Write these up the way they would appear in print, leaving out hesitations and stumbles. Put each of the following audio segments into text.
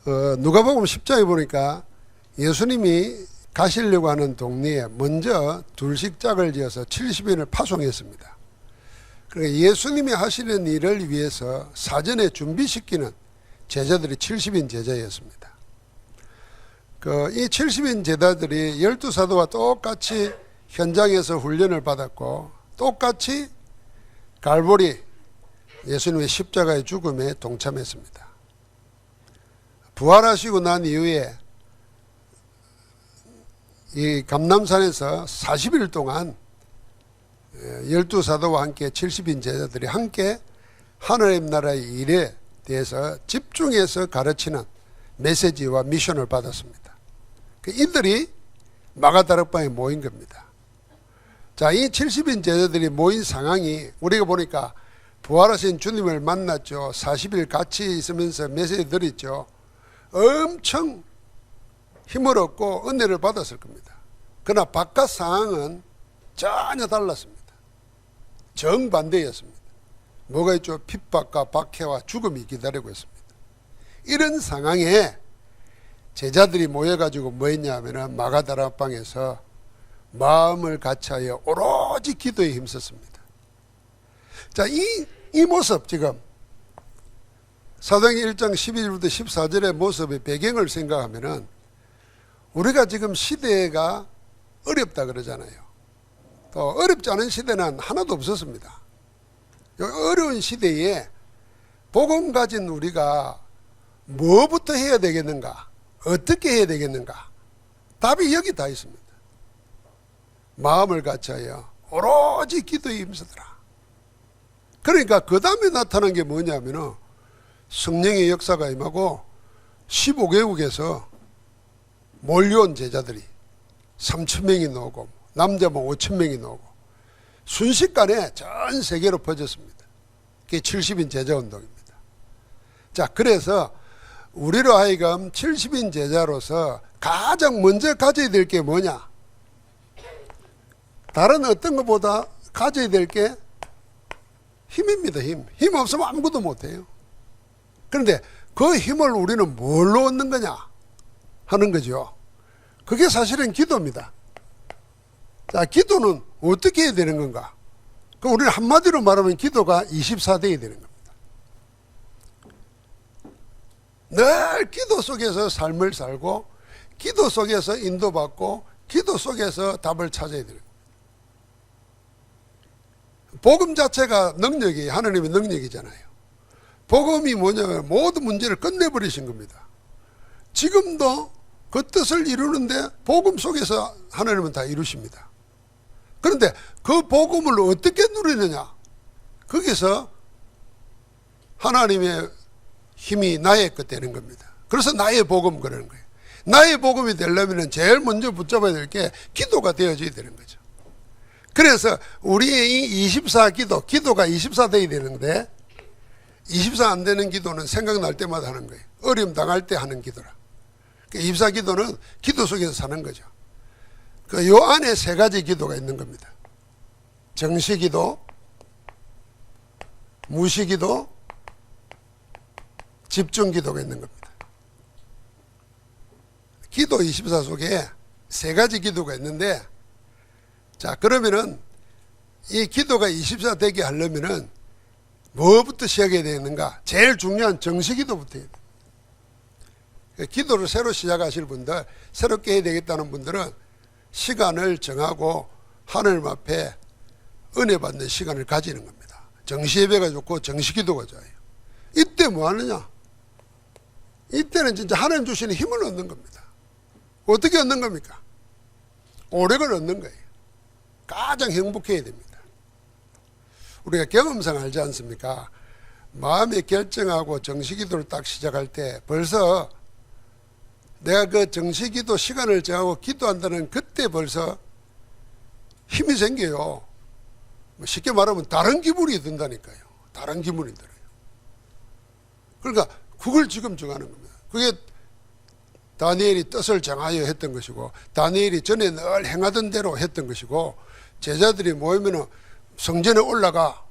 누가복음 10장에 보니까 예수님이 가시려고 하는 동네에 먼저 둘씩 짝을 지어서 70인을 파송했습니다. 그러니까 예수님이 하시는 일을 위해서 사전에 준비시키는 제자들이 70인 제자였습니다. 이 70인 제자들이 12사도와 똑같이 현장에서 훈련을 받았고 똑같이 갈보리 예수님의 십자가의 죽음에 동참했습니다. 부활하시고 난 이후에 이 감람산에서 40일 동안 12사도와 함께 70인 제자들이 함께 하나님 나라의 일에 대해서 집중해서 가르치는 메시지와 미션을 받았습니다. 이들이 마가다락방에 모인 겁니다. 자, 이 70인 제자들이 모인 상황이 우리가 보니까 부활하신 주님을 만났죠. 40일 같이 있으면서 메시지 드렸죠. 엄청 힘을 얻고 은혜를 받았을 겁니다. 그러나 바깥 상황은 전혀 달랐습니다. 정반대였습니다. 뭐가 있죠? 핍박과 박해와 죽음이 기다리고 있습니다. 이런 상황에 제자들이 모여가지고 뭐 했냐면 마가다락방에서 마음을 같이하여 오로지 기도에 힘썼습니다. 자, 이 모습 지금 사도행전 1장 12절부터 14절의 모습의 배경을 생각하면은 우리가 지금 시대가 어렵다 그러잖아요. 또 어렵지 않은 시대는 하나도 없었습니다. 어려운 시대에 복음 가진 우리가 뭐부터 해야 되겠는가? 어떻게 해야 되겠는가? 답이 여기 다 있습니다. 마음을 같이하여 오로지 기도에 힘쓰더라. 그러니까 그 다음에 나타난 게 뭐냐면은 성령의 역사가 임하고 15개국에서 몰려온 제자들이 3,000명이 나오고 남자만 5,000명이 나오고 순식간에 전 세계로 퍼졌습니다. 그게 70인 제자운동입니다. 자, 그래서 우리로 하여금 70인 제자로서 가장 먼저 가져야 될 게 뭐냐? 다른 어떤 것보다 가져야 될 게 힘입니다. 힘 없으면 아무것도 못해요. 그런데 그 힘을 우리는 뭘로 얻는 거냐 하는 거죠. 그게 사실은 기도입니다. 자, 기도는 어떻게 해야 되는 건가? 그럼 우리는 한마디로 말하면 기도가 24대야 되는 겁니다. 늘 기도 속에서 삶을 살고 기도 속에서 인도받고 기도 속에서 답을 찾아야 되는 겁니다. 복음 자체가 능력이 하나님의 능력이잖아요. 복음이 뭐냐면 모든 문제를 끝내버리신 겁니다. 지금도 그 뜻을 이루는데 복음 속에서 하나님은 다 이루십니다. 그런데 그 복음을 어떻게 누리느냐? 거기서 하나님의 힘이 나의 것 되는 겁니다. 그래서 나의 복음 그러는 거예요. 나의 복음이 되려면 제일 먼저 붙잡아야 될 게 기도가 되어져야 되는 거죠. 그래서 우리의 이 24기도, 기도가 24돼야 되는데 24 안 되는 기도는 생각날 때마다 하는 거예요. 어려움 당할 때 하는 기도라. 24기도는 기도 속에서 사는 거죠. 요 안에 세 가지 기도가 있는 겁니다. 정시기도, 무시기도, 집중기도가 있는 겁니다. 기도 24 속에 세 가지 기도가 있는데, 자, 그러면은 이 기도가 24 되게 하려면은 뭐부터 시작해야 되는가? 제일 중요한 정시기도부터 해야 돼요. 기도를 새로 시작하실 분들, 새롭게 해야 되겠다는 분들은 시간을 정하고 하나님 앞에 은혜 받는 시간을 가지는 겁니다. 정시예배가 좋고 정시기도가 좋아요. 이때 뭐 하느냐? 이때는 진짜 하나님 주시는 힘을 얻는 겁니다. 어떻게 얻는 겁니까? 오력을 얻는 거예요. 가장 행복해야 됩니다. 우리가 경험상 알지 않습니까? 마음에 결정하고 정시기도를 딱 시작할 때 벌써 내가 그 정시기도 시간을 정하고 기도한다는 그때 벌써 힘이 생겨요. 쉽게 말하면 다른 기분이 든다니까요. 다른 기분이 들어요. 그러니까 그걸 지금 정하는 겁니다. 그게 다니엘이 뜻을 정하여 했던 것이고 다니엘이 전에 늘 행하던 대로 했던 것이고 제자들이 모이면 성전에 올라가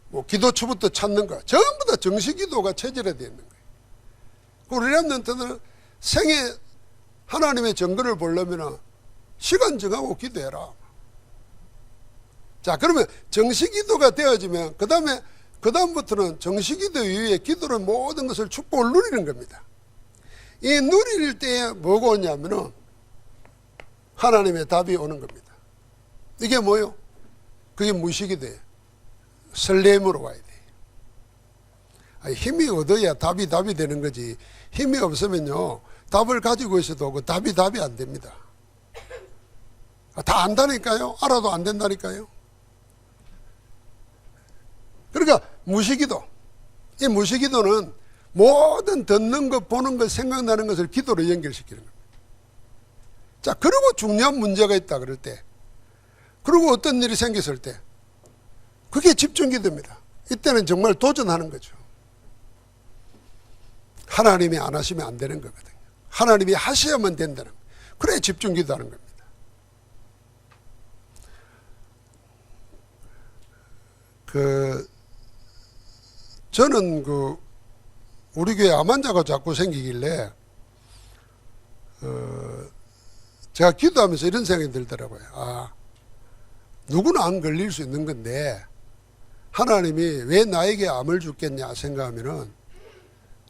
뭐 기도처부터 찾는 거 전부 다 정시기도가 체질화되어 있는 거예요. 우리 랩런트들은 생애 하나님의 정글을 보려면 시간 정하고 기도해라. 자, 그러면 정시기도가 되어지면 그다음부터는 정시기도 이후에 기도는 모든 것을 축복을 누리는 겁니다. 이 누릴 때에 뭐가 오냐면은 하나님의 답이 오는 겁니다. 이게 뭐요? 그게 무식이돼요. 설렘으로 와야 돼요. 힘이 얻어야 답이 되는 거지. 힘이 없으면요, 답을 가지고 있어도 그 답이 안 됩니다. 다 안다니까요. 알아도 안 된다니까요. 그러니까 무식기도, 이 무식기도는 모든 듣는 것, 보는 것, 생각나는 것을 기도로 연결시키는 겁니다. 자, 그리고 중요한 문제가 있다 그럴 때, 그리고 어떤 일이 생겼을 때, 그게 집중기도입니다. 이때는 정말 도전하는 거죠. 하나님이 안 하시면 안 되는 거거든요. 하나님이 하셔야만 된다는 거예요. 그래 집중기도하는 겁니다. 저는 우리 교회 암 환자가 자꾸 생기길래 제가 기도하면서 이런 생각이 들더라고요. 아, 누구나 암 걸릴 수 있는 건데 하나님이 왜 나에게 암을 주겠냐 생각하면은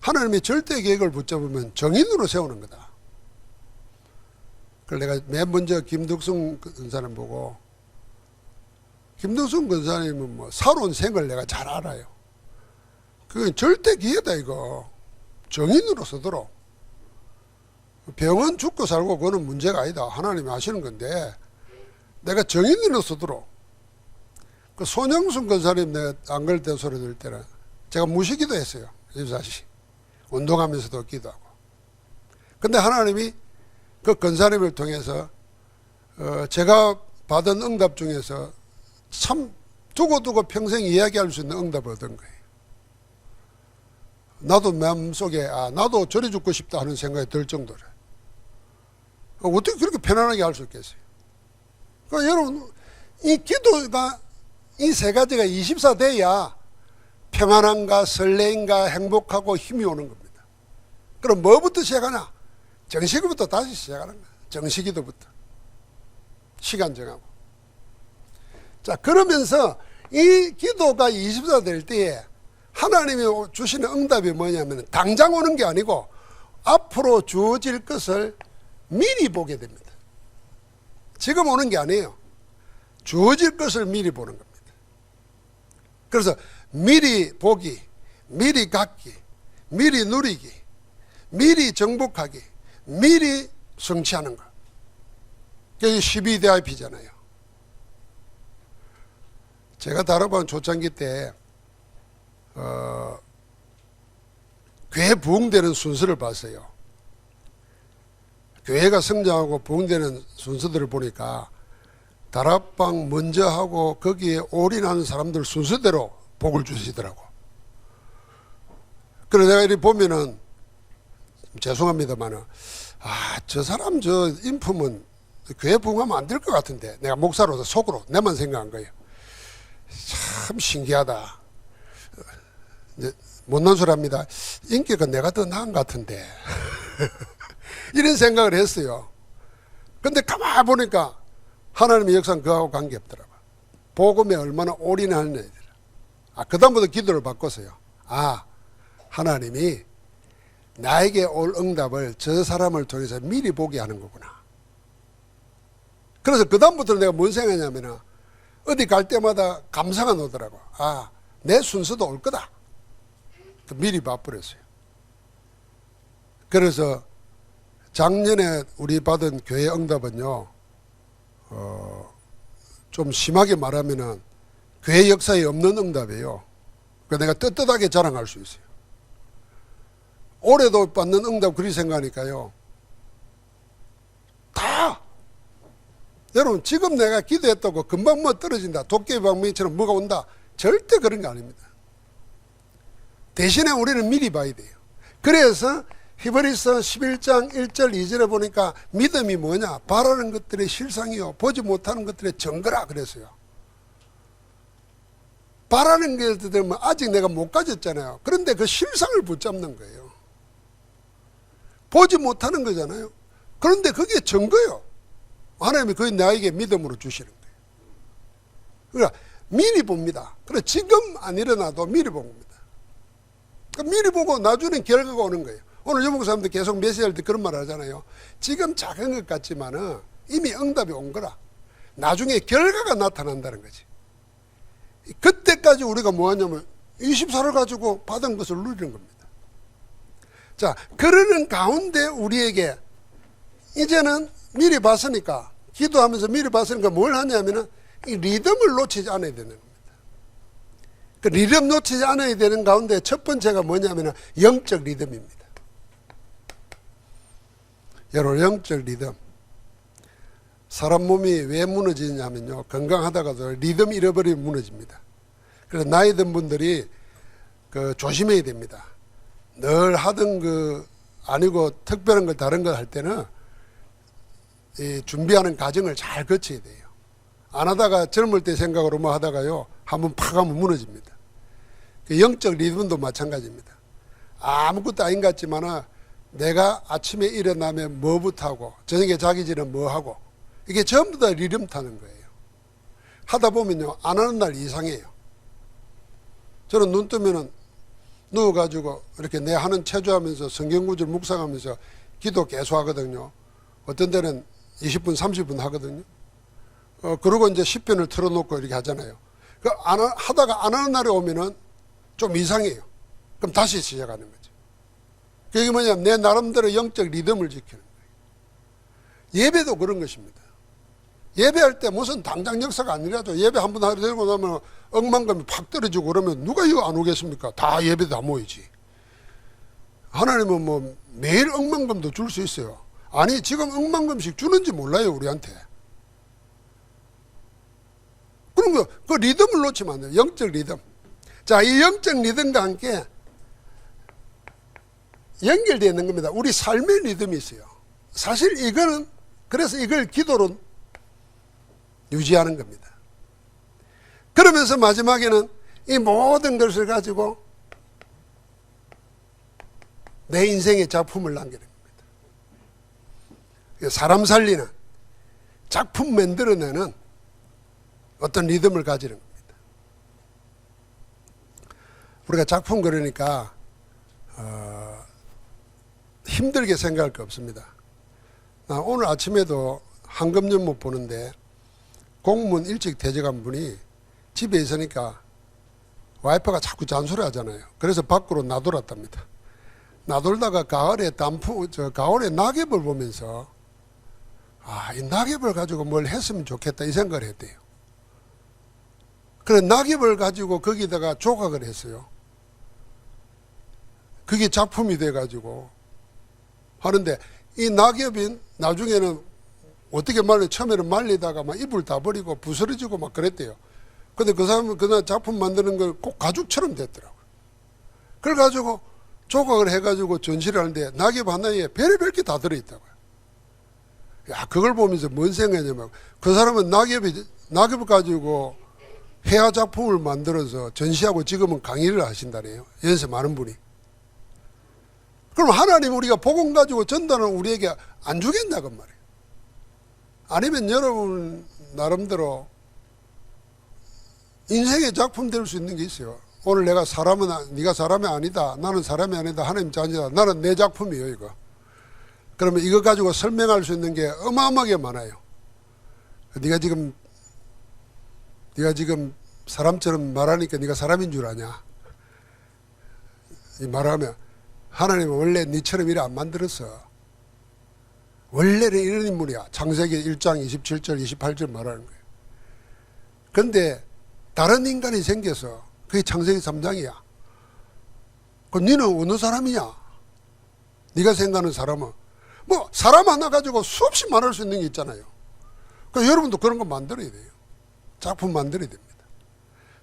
하나님의 절대 계획을 붙잡으면 정인으로 세우는 거다. 그래서 내가 맨 먼저 김덕순 권사님 보고, 김덕순 권사님은 뭐 살아온 생을 내가 잘 알아요. 그건 절대 기회다 이거. 정인으로 서도록. 병은 죽고 살고 그거는 문제가 아니다. 하나님이 하시는 건데 내가 정인으로 서도록. 그 손영순 권사님 내가 안 그럴 때 소리 들을 때는 제가 무시기도 했어요. 24시. 운동하면서도 기도하고. 근데 하나님이 그 권사님을 통해서 제가 받은 응답 중에서 참 두고두고 평생 이야기할 수 있는 응답을 얻은 거예요. 나도 마음속에 나도 저리 죽고 싶다 하는 생각이 들 정도로. 어떻게 그렇게 편안하게 할 수 있겠어요? 그러니까 여러분, 이 기도가 이 세 가지가 24 돼야 평안함과 설레임과 행복하고 힘이 오는 겁니다. 그럼 뭐부터 시작하나? 정시기부터 다시 시작하는 거야. 정시기도부터. 시간 정하고. 자, 그러면서 이 기도가 24 될 때에 하나님이 주시는 응답이 뭐냐면 당장 오는 게 아니고 앞으로 주어질 것을 미리 보게 됩니다. 지금 오는 게 아니에요. 주어질 것을 미리 보는 겁니다. 그래서 미리 보기, 미리 갖기, 미리 누리기, 미리 정복하기, 미리 성취하는 것. 그게 12DIP잖아요. 제가 다락방 초창기 때 교회 부흥되는 순서를 봤어요. 교회가 성장하고 부흥되는 순서들을 보니까 다락방 먼저 하고 거기에 올인하는 사람들 순서대로 복을 주시더라고. 그래서 내가 이렇게 보면은 죄송합니다만은 저 사람 저 인품은 교회 부흥하면 안 될 것 같은데, 내가 목사로서 속으로 내만 생각한 거예요. 참 신기하다. 못난 소리 합니다. 인기가 내가 더 나은 것 같은데 이런 생각을 했어요. 근데 가만히 보니까 하나님의 역사는 그하고 관계없더라고요. 복음에 얼마나 올인하는 애들. 그다음부터 기도를 바꿨어요. 하나님이 나에게 올 응답을 저 사람을 통해서 미리 보게 하는 거구나. 그래서 그다음부터 내가 뭔 생각하냐면은 어디 갈 때마다 감사가 오더라고. 내 순서도 올 거다. 미리 봐버렸어요. 그래서 작년에 우리 받은 교회 응답은요, 좀 심하게 말하면은 교회 역사에 없는 응답이에요. 그러니까 내가 떳떳하게 자랑할 수 있어요. 올해도 받는 응답 그리 생각하니까요. 다 여러분, 지금 내가 기도했다고 금방 뭐 떨어진다, 도깨비 방망이처럼 뭐가 온다, 절대 그런 게 아닙니다. 대신에 우리는 미리 봐야 돼요. 그래서 히브리서 11장 1절 2절에 보니까 믿음이 뭐냐? 바라는 것들의 실상이요, 보지 못하는 것들의 증거라 그랬어요. 바라는 것들은 아직 내가 못 가졌잖아요. 그런데 그 실상을 붙잡는 거예요. 보지 못하는 거잖아요. 그런데 그게 증거예요. 하나님이 그게 나에게 믿음으로 주시는 거예요. 그러니까 미리 봅니다. 그래 지금 안 일어나도 미리 본 겁니다. 그러니까 미리 보고 나중에 결과가 오는 거예요. 오늘 여봉 사람들 계속 메시지할 때 그런 말 하잖아요. 지금 작은 것 같지만은 이미 응답이 온 거라. 나중에 결과가 나타난다는 거지. 그때까지 우리가 뭐 하냐면 24를 가지고 받은 것을 누리는 겁니다. 자, 그러는 가운데 우리에게 이제는 미리 봤으니까, 기도하면서 미리 봤으니까 뭘 하냐면은 이 리듬을 놓치지 않아야 되는 겁니다. 그 리듬 놓치지 않아야 되는 가운데 첫 번째가 뭐냐면은 영적 리듬입니다. 여러분, 영적 리듬. 사람 몸이 왜 무너지냐면요, 건강하다가도 리듬 잃어버리면 무너집니다. 그래서 나이 든 분들이 조심해야 됩니다. 늘 하던 아니고 특별한 걸 다른 걸 할 때는 이 준비하는 과정을 잘 거쳐야 돼요. 안 하다가 젊을 때 생각으로 뭐 하다가요, 한번 팍 하면 무너집니다. 영적 리듬도 마찬가지입니다. 아무것도 아닌 것 같지만 내가 아침에 일어나면 뭐부터 하고 저녁에 자기 전에 뭐 하고, 이게 전부 다 리듬 타는 거예요. 하다 보면요, 안 하는 날 이상해요. 저는 눈 뜨면은 누워가지고 이렇게 내 하는 체조하면서 성경구절 묵상하면서 기도 계속 하거든요. 어떤 데는 20분, 30분 하거든요. 그러고 이제 10편을 틀어놓고 이렇게 하잖아요. 하다가 안 하는 날에 오면은 좀 이상해요. 그럼 다시 시작하는 거죠. 그게 뭐냐면 내 나름대로 영적 리듬을 지키는 거예요. 예배도 그런 것입니다. 예배할 때 무슨 당장 역사가 아니라도 예배 한번 하게 되고 나면 억만감이 팍 떨어지고 그러면 누가 이거 안 오겠습니까? 다 예배 다 모이지. 하나님은 뭐 매일 억만감도 줄 수 있어요. 아니 지금 억만감씩 주는지 몰라요 우리한테. 그런 거, 그 리듬을 놓치면 안 돼요. 영적 리듬. 자, 이 영적 리듬과 함께 연결되어 있는 겁니다. 우리 삶의 리듬이 있어요. 사실 이거는, 그래서 이걸 기도로 유지하는 겁니다. 그러면서 마지막에는 이 모든 것을 가지고 내 인생의 작품을 남기는 겁니다. 사람 살리는, 작품 만들어내는 어떤 리듬을 가지는 겁니다. 우리가 작품 그러니까 힘들게 생각할 거 없습니다. 나 오늘 아침에도 황금연못 보는데 공무원 일찍 퇴직한 분이 집에 있으니까 와이프가 자꾸 잔소리 하잖아요. 그래서 밖으로 나돌았답니다. 나돌다가 가을에 가을에 낙엽을 보면서 이 낙엽을 가지고 뭘 했으면 좋겠다 이 생각을 했대요. 그래 낙엽을 가지고 거기다가 조각을 했어요. 그게 작품이 돼가지고 하는데 이 낙엽이 나중에는 어떻게 처음에는 말리다가 막 잎을 다 버리고 부스러지고 막 그랬대요. 근데 그 사람은 그날 작품 만드는 걸 꼭 가죽처럼 됐더라고요. 그래가지고 조각을 해가지고 전시를 하는데 낙엽 하나에 별의별 게 다 들어있다고요. 야, 그걸 보면서 뭔 생각이냐면 그 사람은 낙엽을 가지고 회화 작품을 만들어서 전시하고 지금은 강의를 하신다네요. 연세 많은 분이. 그럼 하나님 우리가 복음 가지고 전달은 우리에게 안 주겠냐 그 말이에요. 아니면 여러분 나름대로 인생의 작품 될 수 있는 게 있어요. 오늘 네가 사람이 아니다. 나는 사람이 아니다. 하나님 자녀다. 나는 내 작품이에요 이거. 그러면 이거 가지고 설명할 수 있는 게 어마어마하게 많아요. 네가 지금 사람처럼 말하니까 네가 사람인 줄 아냐. 이 말하면 하나님은 원래 네처럼 이래 안 만들었어. 원래는 이런 인물이야. 창세기 1장 27절 28절 말하는 거예요. 그런데 다른 인간이 생겨서 그게 창세기 3장이야. 그럼 너는 어느 사람이냐? 네가 생각하는 사람은 뭐 사람 하나 가지고 수없이 말할 수 있는 게 있잖아요. 그러니까 여러분도 그런 거 만들어야 돼요. 작품 만들어야 됩니다.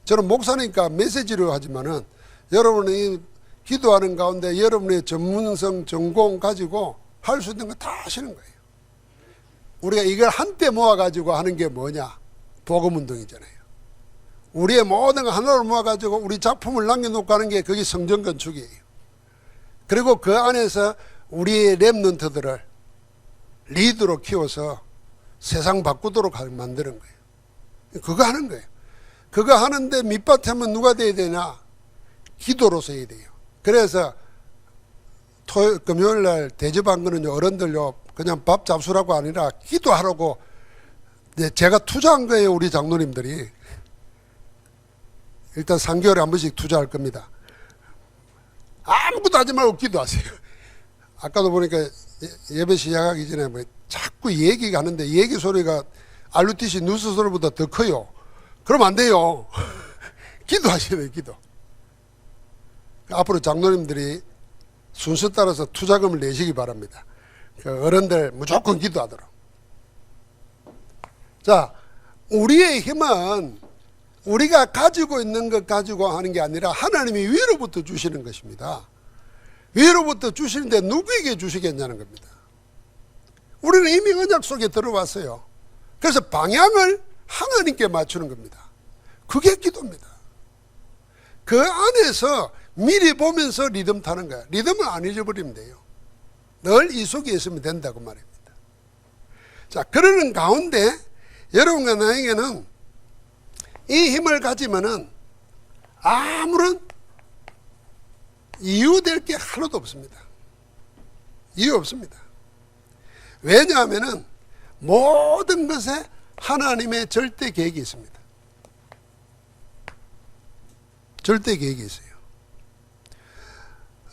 저는 목사니까 메시지로 하지만은 여러분이 기도하는 가운데 여러분의 전문성, 전공 가지고 할 수 있는 거 다 하시는 거예요. 우리가 이걸 한때 모아가지고 하는 게 뭐냐? 복음운동이잖아요. 우리의 모든 거 하나로 모아가지고 우리 작품을 남겨놓고 하는 게 그게 성전 건축이에요. 그리고 그 안에서 우리의 렘넌트들을 리더로 키워서 세상 바꾸도록 만드는 거예요. 그거 하는 거예요. 그거 하는데 밑바탕은 누가 돼야 되냐? 기도로서 해야 돼요. 그래서 금요일 날 대접한 거는요, 어른들요, 그냥 밥 잡수라고 아니라 기도하라고 제가 투자한 거예요, 우리 장로님들이. 일단 3개월에 한 번씩 투자할 겁니다. 아무것도 하지 말고 기도하세요. 아까도 보니까 예배 시작하기 전에 뭐 자꾸 얘기가 하는데 얘기 소리가 RUTC 뉴스 소리보다 더 커요. 그러면 안 돼요. 기도하셔야 돼요, 기도. 앞으로 장로님들이 순서 따라서 투자금을 내시기 바랍니다. 그 어른들 무조건 기도하도록. 자, 우리의 힘은 우리가 가지고 있는 것 가지고 하는 게 아니라 하나님이 위로부터 주시는 것입니다. 위로부터 주시는데 누구에게 주시겠냐는 겁니다. 우리는 이미 언약 속에 들어왔어요. 그래서 방향을 하나님께 맞추는 겁니다. 그게 기도입니다. 그 안에서 미리 보면서 리듬 타는 거야. 리듬을 안 잊어버리면 돼요. 늘 이 속에 있으면 된다고 말입니다. 자, 그러는 가운데 여러분과 나에게는 이 힘을 가지면은 아무런 이유될 게 하나도 없습니다. 이유 없습니다. 왜냐하면은 모든 것에 하나님의 절대 계획이 있습니다. 절대 계획이 있어요.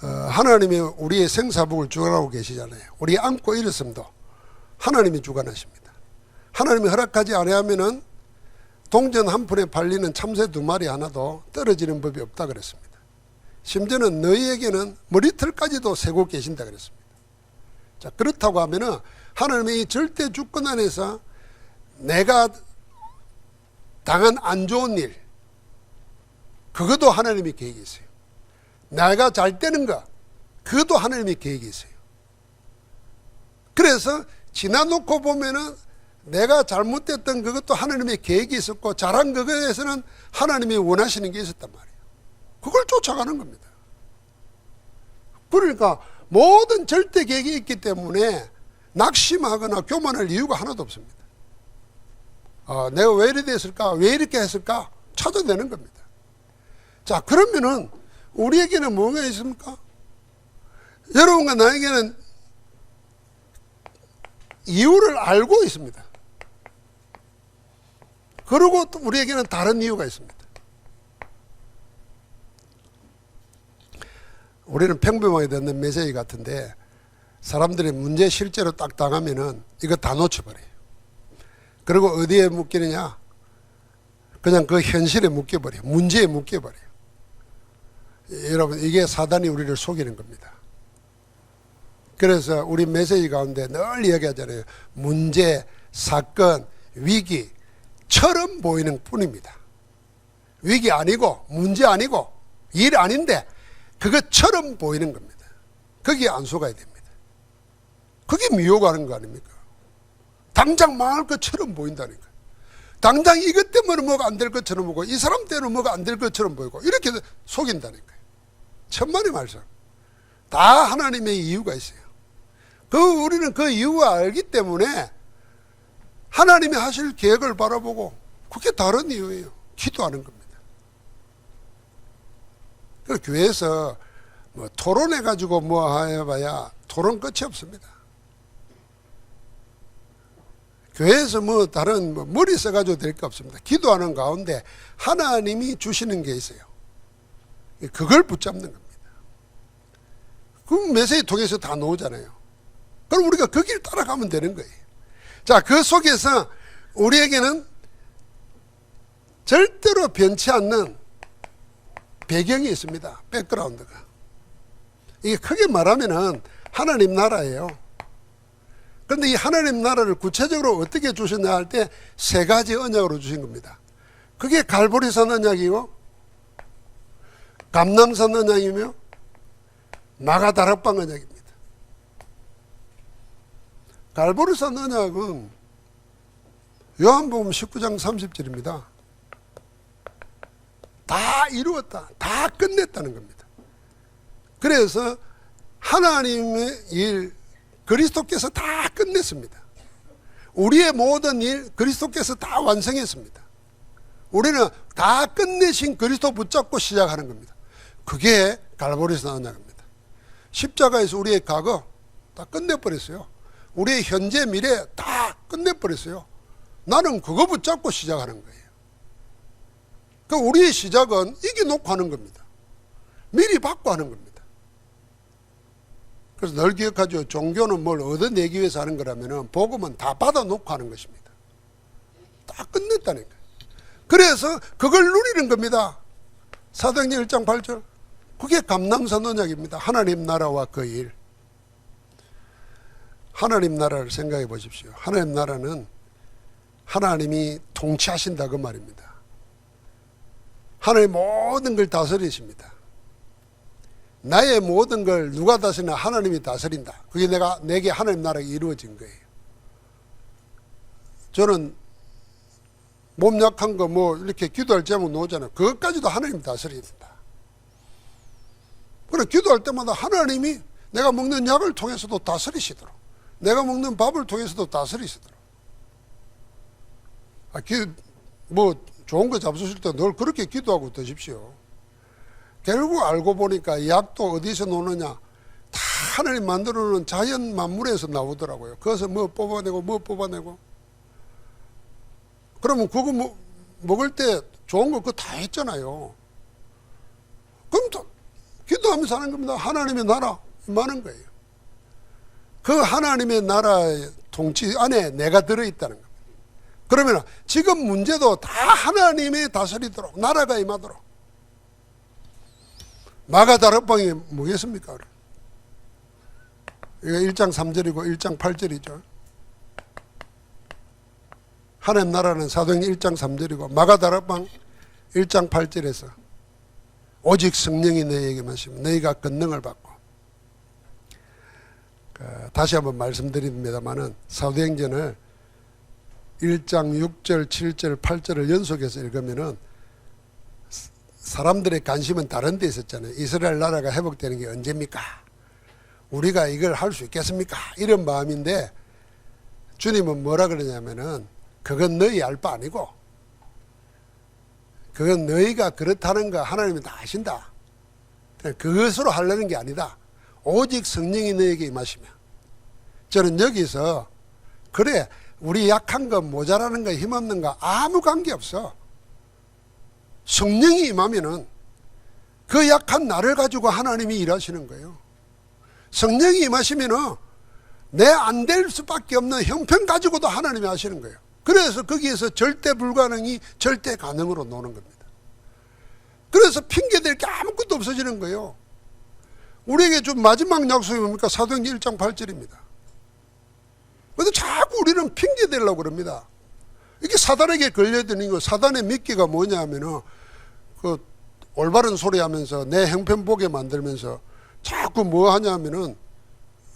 하나님이 우리의 생사복을 주관하고 계시잖아요. 우리 안고 일었음도 하나님이 주관하십니다. 하나님이 허락하지 아니하면은 동전 한 푼에 팔리는 참새 2마리 하나도 떨어지는 법이 없다 그랬습니다. 심지어는 너희에게는 머리털까지도 세고 계신다 그랬습니다. 자, 그렇다고 하면은 하나님의 이 절대 주권 안에서 내가 당한 안 좋은 일, 그것도 하나님의 계획이 있어요. 내가 잘 되는 거, 그것도 하나님의 계획이 있어요. 그래서 지나놓고 보면은 내가 잘못됐던 그것도 하나님의 계획이 있었고 잘한 그거에서는 하나님이 원하시는 게 있었단 말이에요. 그걸 쫓아가는 겁니다. 그러니까 모든 절대 계획이 있기 때문에 낙심하거나 교만할 이유가 하나도 없습니다. 내가 왜 이렇게 했을까? 왜 이렇게 했을까? 찾아내는 겁니다. 자, 그러면은 우리에게는 뭐가 있습니까? 여러분과 나에게는 이유를 알고 있습니다. 그리고 또 우리에게는 다른 이유가 있습니다. 우리는 평범하게 듣는 메시지 같은데 사람들이 문제 실제로 딱 당하면은 이거 다 놓쳐버려요. 그리고 어디에 묶이느냐? 그냥 그 현실에 묶여버려요. 문제에 묶여버려요. 여러분, 이게 사단이 우리를 속이는 겁니다. 그래서 우리 메시지 가운데 늘 이야기하잖아요. 문제, 사건, 위기처럼 보이는 뿐입니다. 위기 아니고 문제 아니고 일 아닌데 그것처럼 보이는 겁니다. 거기에 안 속아야 됩니다. 그게 미혹하는 거 아닙니까? 당장 망할 것처럼 보인다니까. 당장 이것 때문에 뭐가 안 될 것처럼 보고 이 사람 때문에 뭐가 안 될 것처럼 보이고 이렇게 속인다니까요. 천만의 말씀. 다 하나님의 이유가 있어요. 우리는 그 이유를 알기 때문에 하나님이 하실 계획을 바라보고 그게 다른 이유예요. 기도하는 겁니다. 그래서 교회에서 뭐 토론해가지고 뭐 해봐야 토론 끝이 없습니다. 교회에서 뭐 다른 머리 써가지고 될 게 없습니다. 기도하는 가운데 하나님이 주시는 게 있어요. 그걸 붙잡는 겁니다. 그 메시지 통해서 다 나오잖아요. 그럼 우리가 그 길 따라가면 되는 거예요. 자, 그 속에서 우리에게는 절대로 변치 않는 배경이 있습니다. 백그라운드가. 이게 크게 말하면은 하나님 나라예요. 그런데 이 하나님 나라를 구체적으로 어떻게 주셨냐 할 때 3가지 언약으로 주신 겁니다. 그게 갈보리산 언약이고 감람산 언약이며 마가다락방 언약입니다. 갈보리산 언약은 요한복음 19장 30절입니다. 다 이루었다. 다 끝냈다는 겁니다. 그래서 하나님의 일 그리스도께서 다 끝냈습니다. 우리의 모든 일 그리스도께서 다 완성했습니다. 우리는 다 끝내신 그리스도 붙잡고 시작하는 겁니다. 그게 갈보리에서 나온 겁니다. 십자가에서 우리의 과거 다 끝내버렸어요. 우리의 현재 미래 다 끝내버렸어요. 나는 그거 붙잡고 시작하는 거예요. 그 우리의 시작은 이겨놓고 하는 겁니다. 미리 받고 하는 겁니다. 그래서 늘 기억하죠. 종교는 뭘 얻어내기 위해서 하는 거라면 복음은 다 받아놓고 하는 것입니다. 다 끝냈다니까요. 그래서 그걸 누리는 겁니다. 사도행전 1장 8절. 그게 감람산언약입니다. 하나님 나라와 그 일. 하나님 나라를 생각해 보십시오. 하나님 나라는 하나님이 통치하신다 그 말입니다. 하나님 모든 걸 다스리십니다. 나의 모든 걸 누가 다스리나 하나님이 다스린다. 그게 내게 하나님 나라가 이루어진 거예요. 저는 몸 약한 거 뭐 이렇게 기도할 제목 나오잖아요. 그것까지도 하나님이 다스립니다. 그래 기도할 때마다 하나님이 내가 먹는 약을 통해서도 다스리시도록, 내가 먹는 밥을 통해서도 다스리시도록. 뭐 좋은 거 잡수실 때 늘 그렇게 기도하고 드십시오. 결국 알고 보니까 약도 어디서 노느냐, 다 하나님 만들어 놓은 자연 만물에서 나오더라고요. 그래서 뭐 뽑아내고 그러면 그거 먹을 때 좋은 거 그거 다 했잖아요. 그럼 또 기도하면서 하는 겁니다. 하나님의 나라 임하는 거예요. 그 하나님의 나라의 통치 안에 내가 들어있다는 겁니다. 그러면 지금 문제도 다 하나님이 다스리도록, 나라가 임하도록. 마가다락방이 뭐겠습니까? 이거 1장 3절이고 1장 8절이죠. 하나님 나라는 사도행전 1장 3절이고 마가다락방 1장 8절에서 오직 성령이 너희에게 마시면 너희가 권능을 받고, 다시 한번 말씀드립니다마는 사도행전을 1장 6절, 7절, 8절을 연속해서 읽으면은 사람들의 관심은 다른 데 있었잖아요. 이스라엘 나라가 회복되는 게 언제입니까? 우리가 이걸 할 수 있겠습니까? 이런 마음인데 주님은 뭐라 그러냐면은 그건 너희 알 바 아니고, 그건 너희가 그렇다는 거 하나님이 다 아신다. 그것으로 하려는 게 아니다. 오직 성령이 너희에게 임하시면. 저는 여기서 그래 우리 약한 거 모자라는 거 힘없는 거 아무 관계없어. 성령이 임하면은 그 약한 나를 가지고 하나님이 일하시는 거예요. 성령이 임하시면은 내 안 될 수밖에 없는 형편 가지고도 하나님이 하시는 거예요. 그래서 거기에서 절대 불가능이 절대 가능으로 노는 겁니다. 그래서 핑계댈 게 아무것도 없어지는 거예요. 우리에게 좀 마지막 약속이 뭡니까? 사도행전 1장 8절입니다. 근데 자꾸 우리는 핑계대려고 그럽니다. 이게 사단에게 걸려드는 거, 사단의 미끼가 뭐냐 하면은 그 올바른 소리 하면서 내 형편 보게 만들면서 자꾸 뭐 하냐 하면은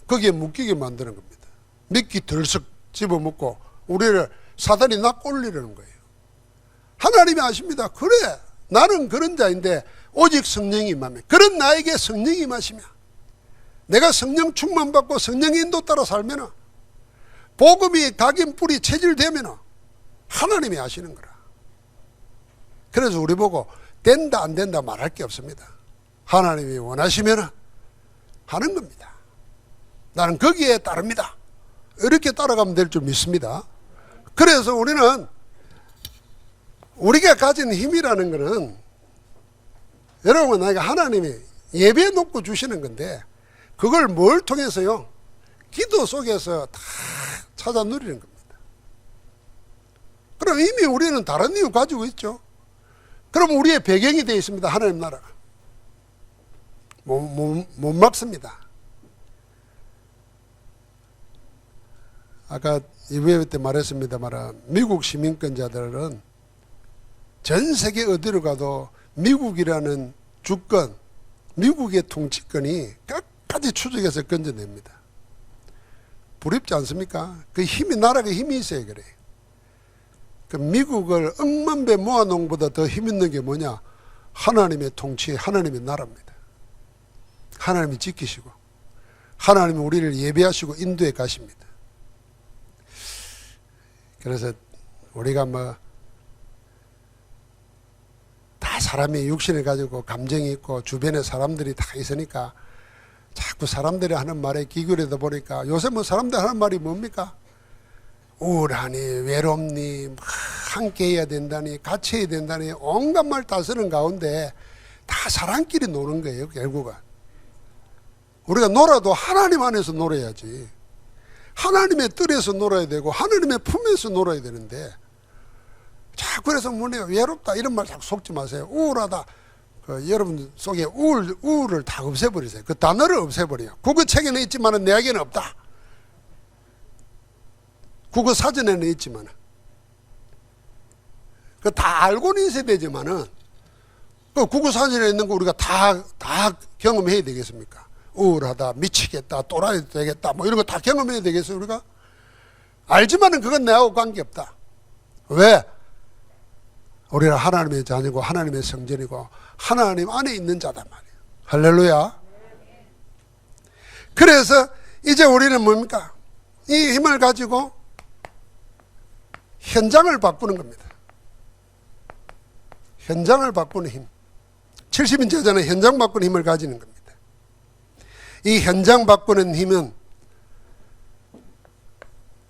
거기에 묶이게 만드는 겁니다. 미끼 덜썩 집어먹고 우리를 사단이 나 꼴리려는 거예요. 하나님이 아십니다. 그래 나는 그런 자인데 오직 성령이 임하면, 그런 나에게 성령이 임하시면, 내가 성령 충만받고 성령의 인도 따라 살면, 복음이 각인 뿌리 체질되면 하나님이 하시는 거라. 그래서 우리 보고 된다 안 된다 말할 게 없습니다. 하나님이 원하시면 하는 겁니다. 나는 거기에 따릅니다. 이렇게 따라가면 될 줄 믿습니다. 그래서 우리는 우리가 가진 힘이라는 것은 여러분 나에게 하나님이 예배 놓고 주시는 건데 그걸 뭘 통해서요? 기도 속에서 다 찾아 누리는 겁니다. 그럼 이미 우리는 다른 이유 가지고 있죠. 그럼 우리의 배경이 되어 있습니다. 하나님 나라가. 못 막습니다. 아까 이브예배 때 말했습니다만 미국 시민권자들은 전 세계 어디로 가도 미국이라는 주권, 미국의 통치권이 끝까지 추적해서 건져냅니다. 부럽지 않습니까? 그 힘이, 나라가 힘이 있어야 그래요. 그 미국을 억만 배 모아놓은 것보다 더 힘 있는 게 뭐냐? 하나님의 통치, 하나님의 나라입니다. 하나님이 지키시고 하나님은 우리를 예배하시고 인도해 가십니다. 그래서 우리가 다 사람이 육신을 가지고 감정이 있고 주변에 사람들이 다 있으니까 자꾸 사람들이 하는 말에 귀 기울이다 보니까 요새 사람들 하는 말이 뭡니까? 우울하니 외롭니 함께 해야 된다니 같이 해야 된다니 온갖 말 다 쓰는 가운데 다 사람끼리 노는 거예요. 결국은 우리가 놀아도 하나님 안에서 놀아야지. 하나님의 뜰에서 놀아야 되고 하나님의 품에서 놀아야 되는데 자꾸 그래서 외롭다 이런 말 자꾸 속지 마세요. 우울하다. 여러분 속에 우울을 다 없애버리세요. 그 단어를 없애버려요. 국어책에는 있지만 내에게는 없다. 국어 사전에는 있지만 그 다 알고는 있어야 되지만은 그 국어 사전에 있는 거 우리가 다 경험해야 되겠습니까? 우울하다, 미치겠다, 또라이 되겠다, 이런 거 다 경험해야 되겠어요, 우리가? 알지만은 그건 내하고 관계없다. 왜? 우리는 하나님의 자녀고 하나님의 성전이고 하나님 안에 있는 자단 말이에요. 할렐루야. 그래서 이제 우리는 뭡니까? 이 힘을 가지고 현장을 바꾸는 겁니다. 현장을 바꾸는 힘. 70인 제자는 현장 바꾸는 힘을 가지는 겁니다. 이 현장 바꾸는 힘은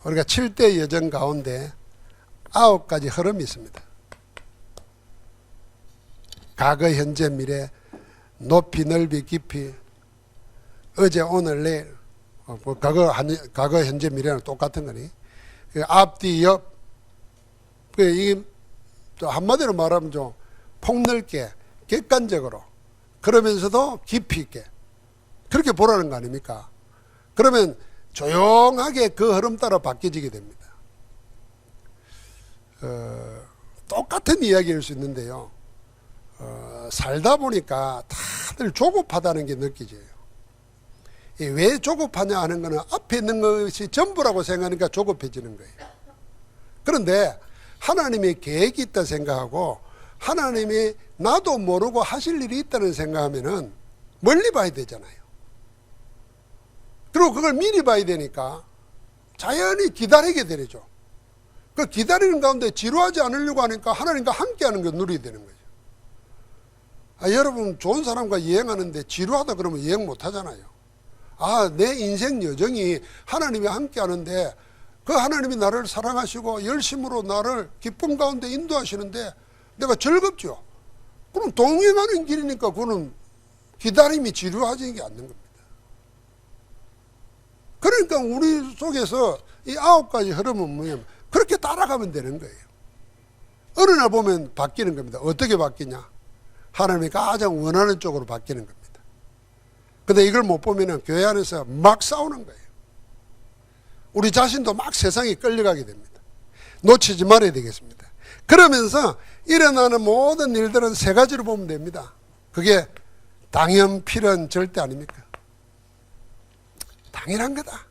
우리가 7대 여정 가운데 9가지 흐름이 있습니다. 과거, 현재, 미래, 높이, 넓이, 깊이, 어제, 오늘, 내일. 과거, 현재, 미래는 똑같은 거니. 앞뒤, 옆. 이게 한마디로 말하면 좀 폭넓게, 객관적으로, 그러면서도 깊이 있게. 그렇게 보라는 거 아닙니까? 그러면 조용하게 그 흐름 따라 바뀌어지게 됩니다. 똑같은 이야기일 수 있는데요. 살다 보니까 다들 조급하다는 게 느껴져요. 왜 조급하냐 하는 거는 앞에 있는 것이 전부라고 생각하니까 조급해지는 거예요. 그런데 하나님의 계획이 있다 생각하고 하나님이 나도 모르고 하실 일이 있다는 생각하면은 멀리 봐야 되잖아요. 그리고 그걸 미리 봐야 되니까 자연히 기다리게 되죠. 그 기다리는 가운데 지루하지 않으려고 하니까 하나님과 함께하는 걸 누리게 되는 거죠. 여러분 좋은 사람과 여행하는데 지루하다 그러면 여행 못 하잖아요. 내 인생 여정이 하나님이 함께하는데 그 하나님이 나를 사랑하시고 열심으로 나를 기쁨 가운데 인도하시는데 내가 즐겁죠. 그럼 동행하는 길이니까 그거는 기다림이 지루하지 않는 겁니다. 그러니까 우리 속에서 이 9가지 흐름은 뭐냐면 그렇게 따라가면 되는 거예요. 어느 날 보면 바뀌는 겁니다. 어떻게 바뀌냐? 하나님이 가장 원하는 쪽으로 바뀌는 겁니다. 근데 이걸 못 보면 교회 안에서 막 싸우는 거예요. 우리 자신도 막 세상에 끌려가게 됩니다. 놓치지 말아야 되겠습니다. 그러면서 일어나는 모든 일들은 3가지로 보면 됩니다. 그게 당연, 필연, 절대 아닙니까? 당연한 거다.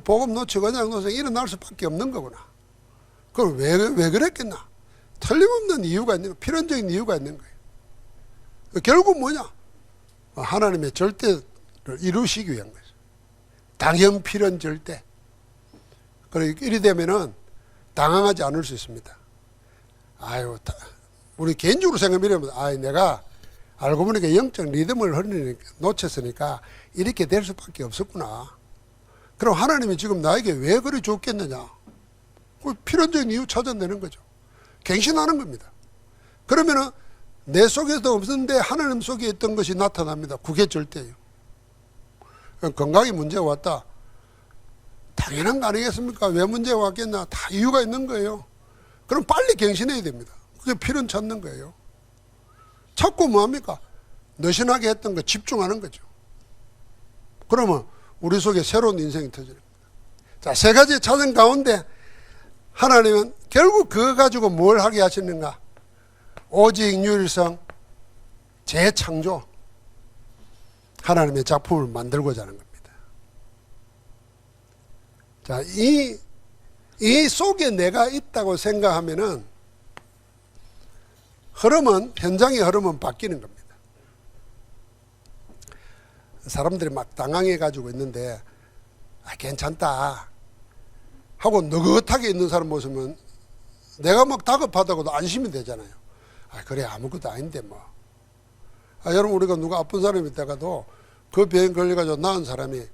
복음 놓치고 그냥 놓쳐 일어날 수밖에 없는 거구나. 그럼 왜 그랬겠나? 틀림없는 이유가 있는 거예요. 필연적인 이유가 있는 거예요. 결국 뭐냐? 하나님의 절대를 이루시기 위한 거죠. 당연, 필연, 절대. 그리고 이리 되면은 당황하지 않을 수 있습니다. 우리 개인적으로 생각해보면, 내가 알고 보니까 영적 리듬을 놓쳤으니까 이렇게 될 수밖에 없었구나. 그럼 하나님이 지금 나에게 왜 그리 줬겠느냐? 필연적인 이유 찾아내는 거죠. 갱신하는 겁니다. 그러면은 내 속에도 없었는데 하나님 속에 있던 것이 나타납니다. 그게 절대예요. 건강에 문제가 왔다. 당연한 거 아니겠습니까? 왜 문제가 왔겠나? 다 이유가 있는 거예요. 그럼 빨리 갱신해야 됩니다. 그게 필연 찾는 거예요. 찾고 뭐합니까? 느슨하게 했던 거 집중하는 거죠. 그러면 우리 속에 새로운 인생이 터지는 겁니다. 자, 3가지 찾은 가운데 하나님은 결국 그거 가지고 뭘 하게 하시는가? 오직 유일성, 재창조. 하나님의 작품을 만들고자 하는 겁니다. 자, 이 속에 내가 있다고 생각하면은 현장의 흐름은 바뀌는 겁니다. 사람들이 막 당황해 가지고 있는데 괜찮다 하고 느긋하게 있는 사람 보시면 내가 막 다급하다고도 안심이 되잖아요. 그래 아무것도 아닌데 뭐. 여러분 우리가 누가 아픈 사람이 있다가도 그 병에 걸려가지고 나은 사람이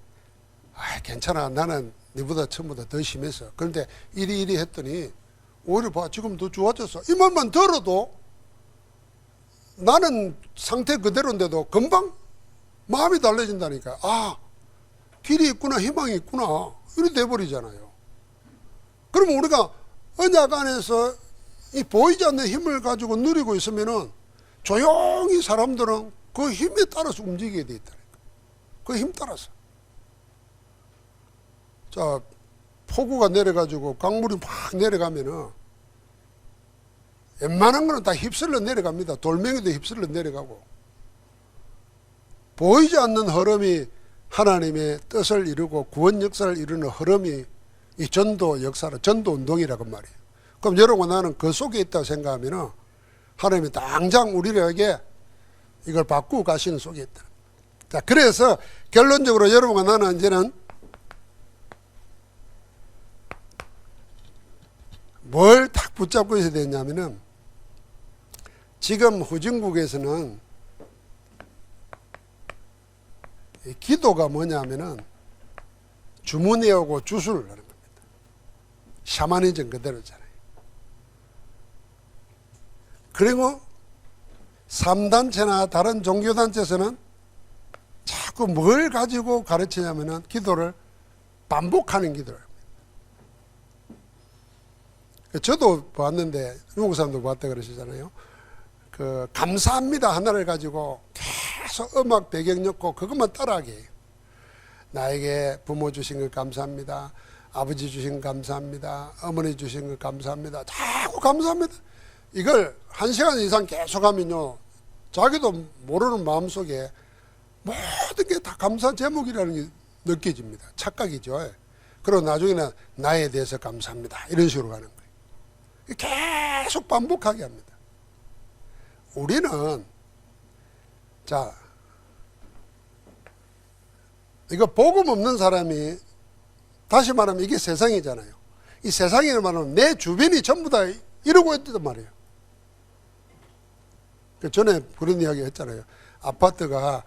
괜찮아 나는 네보다 처음보다 더 심했어. 그런데 이리 했더니 오히려 봐 지금 더 좋아졌어. 이 말만 들어도 나는 상태 그대로인데도 금방 마음이 달라진다니까. 길이 있구나 희망이 있구나 이렇게 돼버리잖아요. 그러면 우리가 언약 안에서 이 보이지 않는 힘을 가지고 누리고 있으면은 조용히 사람들은 그 힘에 따라서 움직이게 돼 있다니까. 그 힘 따라서. 자, 폭우가 내려가지고 강물이 막 내려가면은 웬만한 거는 다 휩쓸려 내려갑니다. 돌멩이도 휩쓸려 내려가고. 보이지 않는 흐름이 하나님의 뜻을 이루고 구원 역사를 이루는 흐름이 이 전도 역사를 전도 운동이라고 말이에요. 그럼 여러분 나는 그 속에 있다고 생각하면은 하나님이 당장 우리에게 이걸 바꾸고 가시는 속에 있다. 자, 그래서 결론적으로 여러분과 나는 이제는 뭘 딱 붙잡고 있어야 되냐면은 지금 후진국에서는 이 기도가 뭐냐면은 주문해오고 주술을 하는 겁니다. 샤머니즘 그대로잖아요. 그리고 3단체나 다른 종교단체에서는 자꾸 뭘 가지고 가르치냐면은 기도를 반복하는 기도를 합니다. 저도 봤는데 중국 사람도 봤다 그러시잖아요. 그 감사합니다 하나를 가지고 계속 음악 배경 넣고 그것만 따라하게 해요. 나에게 부모 주신 것 감사합니다. 아버지 주신 것 감사합니다. 어머니 주신 것 감사합니다. 자꾸 감사합니다. 이걸 1시간 이상 계속 하면요. 자기도 모르는 마음속에 모든 게 다 감사 제목이라는 게 느껴집니다. 착각이죠. 그리고 나중에는 나에 대해서 감사합니다. 이런 식으로 가는 거예요. 계속 반복하게 합니다. 우리는 자 이거 복음 없는 사람이 다시 말하면 이게 세상이잖아요. 이 세상이란 말은 내 주변이 전부 다 이러고 있단 말이에요. 전에 그런 이야기 했잖아요. 아파트가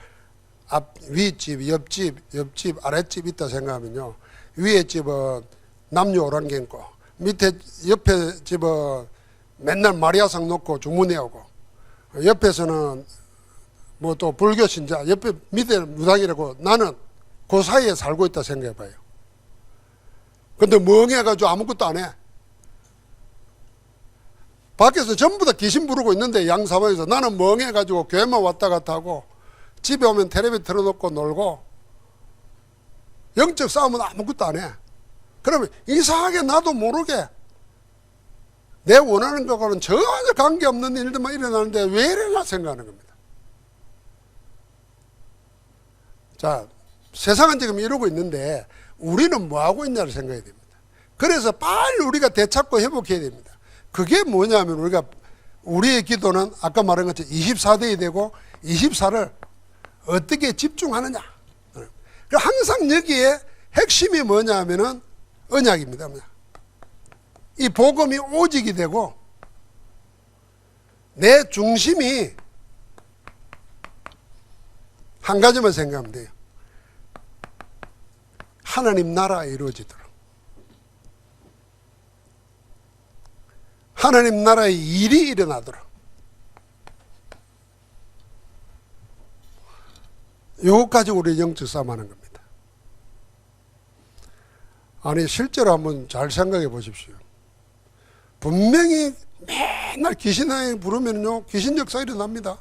윗집, 옆집, 아랫집 있다 생각하면요. 위에 집은 남녀 오랑캐고 밑에 옆에 집은 맨날 마리아상 놓고 주문해오고 옆에서는 뭐 또 불교 신자 옆에 밑에 무당이라고 나는 그 사이에 살고 있다 생각해봐요. 근데 멍해가지고 아무것도 안 해. 밖에서 전부 다 귀신 부르고 있는데 양사방에서 나는 멍해가지고 교회만 왔다 갔다 하고 집에 오면 텔레비 틀어놓고 놀고 영적 싸움은 아무것도 안 해. 그러면 이상하게 나도 모르게 내 원하는 것과는 전혀 관계없는 일들만 일어나는데 왜 이러나 생각하는 겁니다. 자, 세상은 지금 이러고 있는데 우리는 뭐 하고 있냐를 생각해야 됩니다. 그래서 빨리 우리가 되찾고 회복해야 됩니다. 그게 뭐냐면 우리의 기도는 아까 말한 것처럼 24대이 되고 24를 어떻게 집중하느냐. 항상 여기에 핵심이 뭐냐면은 언약입니다. 이 복음이 오직이 되고 내 중심이 한 가지만 생각하면 돼요. 하나님 나라가 이루어지도록. 하나님 나라의 일이 일어나도록. 이것까지 우리 영적 싸움 하는 겁니다. 아니 실제로 한번 잘 생각해 보십시오. 분명히 맨날 귀신을 부르면요 귀신 역사 일어납니다.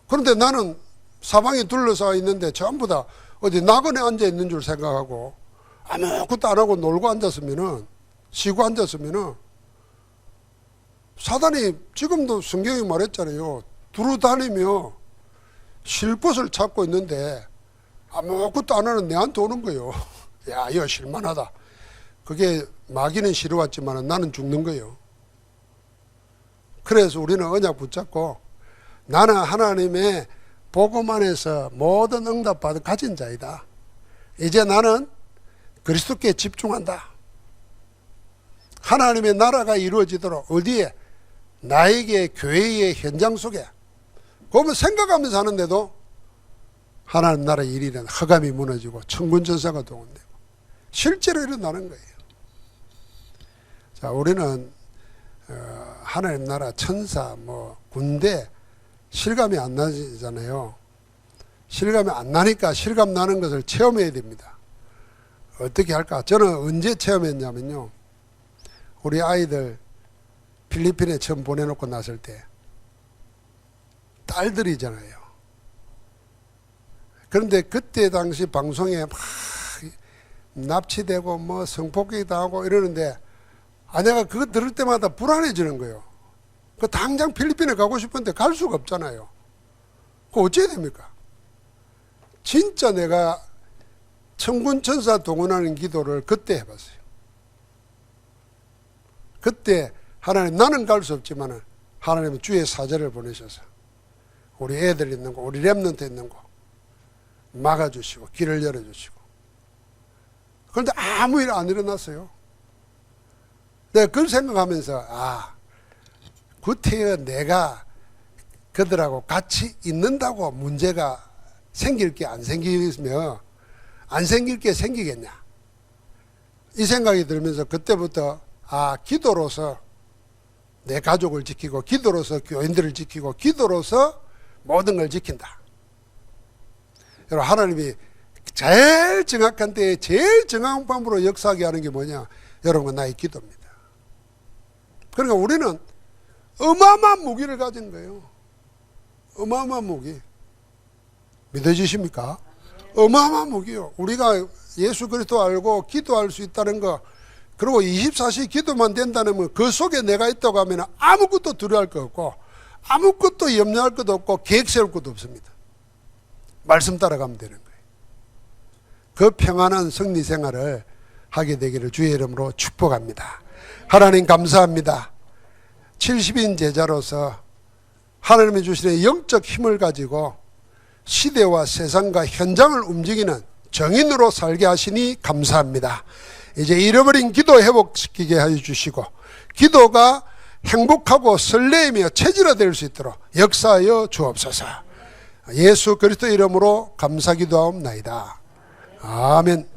그런데 나는 사방에 둘러싸여 있는데 전부 다 어디 낙원에 앉아 있는 줄 생각하고 아무것도 안 하고 놀고 앉았으면은 쉬고 앉았으면은 사단이 지금도 성경이 말했잖아요. 두루 다니며 쉴 곳을 찾고 있는데 아무것도 안 하는 내한테 오는 거예요. 야, 이거 실만하다. 그게 마귀는 싫어왔지만 나는 죽는 거예요. 그래서 우리는 언약 붙잡고 나는 하나님의 복음 안에서 모든 응답받아 가진 자이다. 이제 나는 그리스도께 집중한다. 하나님의 나라가 이루어지도록 어디에? 나에게 교회의 현장 속에. 그러면 생각하면서 하는데도 하나님 나라의 일이는 허감이 무너지고 천군천사가 동원되고 실제로 일어나는 거예요. 자, 우리는 하나님 나라 천사 군대 실감이 안 나잖아요. 실감이 안 나니까 실감 나는 것을 체험해야 됩니다. 어떻게 할까? 저는 언제 체험했냐면요, 우리 아이들 필리핀에 처음 보내놓고 났을 때 딸들이잖아요. 그런데 그때 당시 방송에 막 납치되고 성폭행 당하고 이러는데 아내가 그거 들을 때마다 불안해지는 거예요. 그 당장 필리핀에 가고 싶은데 갈 수가 없잖아요. 그거 어찌해야 됩니까? 진짜 내가 천군천사 동원하는 기도를 그때 해봤어요. 그때 하나님, 나는 갈 수 없지만 하나님은 주의 사자를 보내셔서 우리 애들 있는 곳, 우리 렘넌트 있는 곳 막아주시고 길을 열어주시고. 그런데 아무 일 안 일어났어요. 내가 그걸 생각하면서 구태여 내가 그들하고 같이 있는다고 문제가 생길 게 안 생기면 안 생길 게 생기겠냐, 이 생각이 들면서 그때부터 기도로서 내 가족을 지키고 기도로서 교인들을 지키고 기도로서 모든 걸 지킨다. 여러분, 하나님이 제일 정확한 때에 제일 정확한 방법으로 역사하게 하는 게 뭐냐? 여러분, 나의 기도입니다. 그러니까 우리는 어마어마한 무기를 가진 거예요. 어마어마한 무기. 믿어지십니까? 어마어마한 무기요. 우리가 예수 그리스도 알고 기도할 수 있다는 거, 그리고 24시 기도만 된다면 그 속에 내가 있다고 하면 아무것도 두려워할 거 없고 아무것도 염려할 것도 없고 계획 세울 것도 없습니다. 말씀 따라가면 되는 거예요. 그 평안한 승리 생활을 하게 되기를 주의 이름으로 축복합니다. 하나님 감사합니다. 70인 제자로서 하나님이 주시는 영적 힘을 가지고 시대와 세상과 현장을 움직이는 정인으로 살게 하시니 감사합니다. 이제 잃어버린 기도 회복시키게 해주시고 기도가 행복하고 설레이며 체질화될 수 있도록 역사하여 주옵소서. 예수 그리스도 이름으로 감사기도하옵나이다. 아멘.